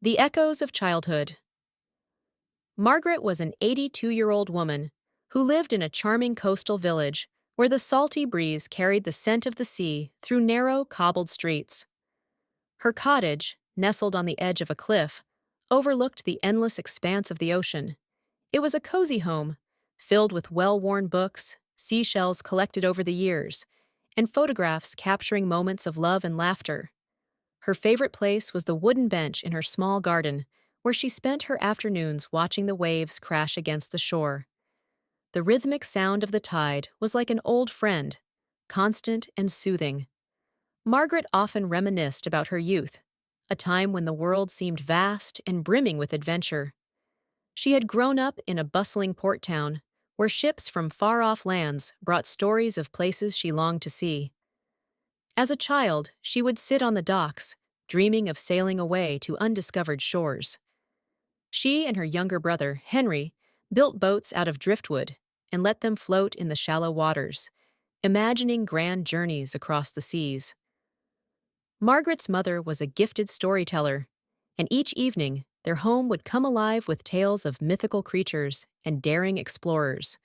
The Echoes of Childhood. Margaret was an 82-year-old woman who lived in a charming coastal village where the salty breeze carried the scent of the sea through narrow, cobbled streets. Her cottage, nestled on the edge of a cliff, overlooked the endless expanse of the ocean. It was a cozy home, filled with well-worn books, seashells collected over the years, and photographs capturing moments of love and laughter. Her favorite place was the wooden bench in her small garden, where she spent her afternoons watching the waves crash against the shore. The rhythmic sound of the tide was like an old friend, constant and soothing. Margaret often reminisced about her youth, a time when the world seemed vast and brimming with adventure. She had grown up in a bustling port town, where ships from far-off lands brought stories of places she longed to see. As a child, she would sit on the docks, dreaming of sailing away to undiscovered shores. She and her younger brother, Henry, built boats out of driftwood and let them float in the shallow waters, imagining grand journeys across the seas. Margaret's mother was a gifted storyteller, and each evening their home would come alive with tales of mythical creatures and daring explorers.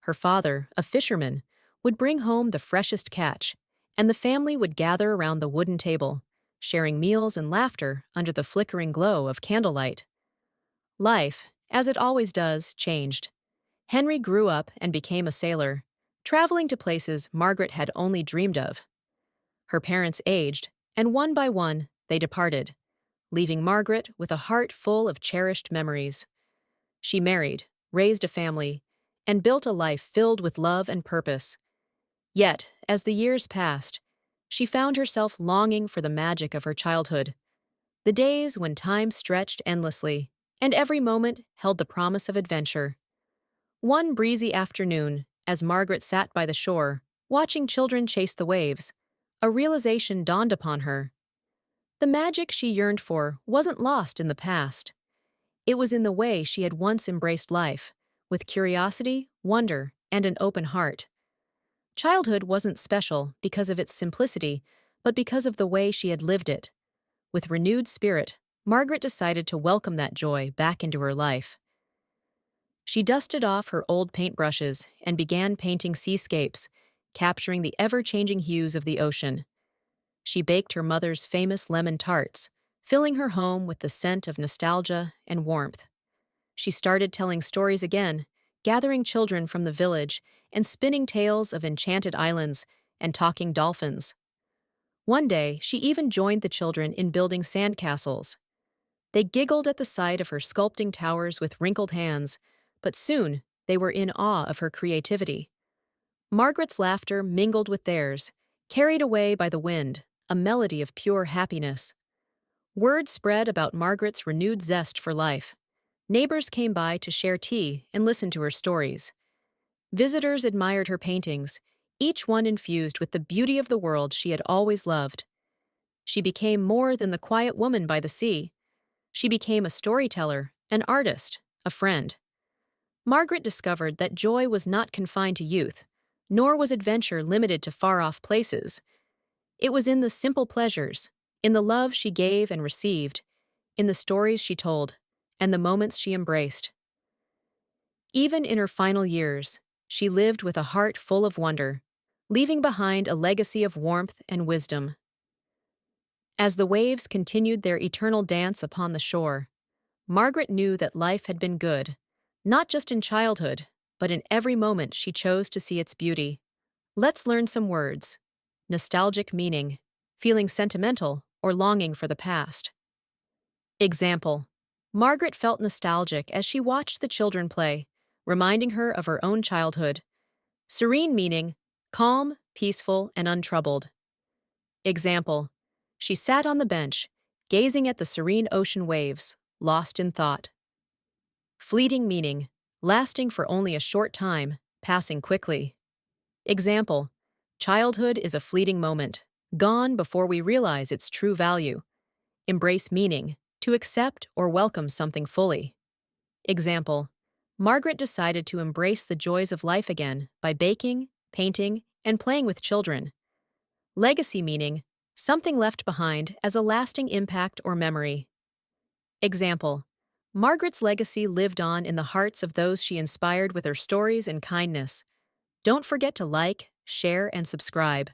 Her father, a fisherman, would bring home the freshest catch, and the family would gather around the wooden table, sharing meals and laughter under the flickering glow of candlelight. Life, as it always does, changed. Henry grew up and became a sailor, traveling to places Margaret had only dreamed of. Her parents aged, and one by one, they departed, leaving Margaret with a heart full of cherished memories. She married, raised a family, and built a life filled with love and purpose. Yet, as the years passed, she found herself longing for the magic of her childhood, the days when time stretched endlessly, and every moment held the promise of adventure. One breezy afternoon, as Margaret sat by the shore, watching children chase the waves, a realization dawned upon her. The magic she yearned for wasn't lost in the past. It was in the way she had once embraced life, with curiosity, wonder, and an open heart. Childhood wasn't special because of its simplicity, but because of the way she had lived it. With renewed spirit, Margaret decided to welcome that joy back into her life. She dusted off her old paintbrushes and began painting seascapes, capturing the ever-changing hues of the ocean. She baked her mother's famous lemon tarts, filling her home with the scent of nostalgia and warmth. She started telling stories again, gathering children from the village and spinning tales of enchanted islands and talking dolphins. One day, she even joined the children in building sandcastles. They giggled at the sight of her sculpting towers with wrinkled hands, but soon they were in awe of her creativity. Margaret's laughter mingled with theirs, carried away by the wind, a melody of pure happiness. Word spread about Margaret's renewed zest for life. Neighbors came by to share tea and listen to her stories. Visitors admired her paintings, each one infused with the beauty of the world she had always loved. She became more than the quiet woman by the sea. She became a storyteller, an artist, a friend. Margaret discovered that joy was not confined to youth, nor was adventure limited to far-off places. It was in the simple pleasures, in the love she gave and received, in the stories she told, and the moments she embraced. Even in her final years, she lived with a heart full of wonder, leaving behind a legacy of warmth and wisdom. As the waves continued their eternal dance upon the shore, Margaret knew that life had been good, not just in childhood, but in every moment she chose to see its beauty. Let's learn some words. Nostalgic meaning, feeling sentimental or longing for the past. Example: Margaret felt nostalgic as she watched the children play, reminding her of her own childhood. Serene meaning, calm, peaceful, and untroubled. Example: she sat on the bench, gazing at the serene ocean waves, lost in thought. Fleeting meaning, lasting for only a short time, passing quickly. Example: childhood is a fleeting moment, gone before we realize its true value. Embrace meaning, to accept or welcome something fully. Example: Margaret decided to embrace the joys of life again by baking, painting, and playing with children. Legacy meaning, something left behind as a lasting impact or memory. Example: Margaret's legacy lived on in the hearts of those she inspired with her stories and kindness. Don't forget to like, share, and subscribe.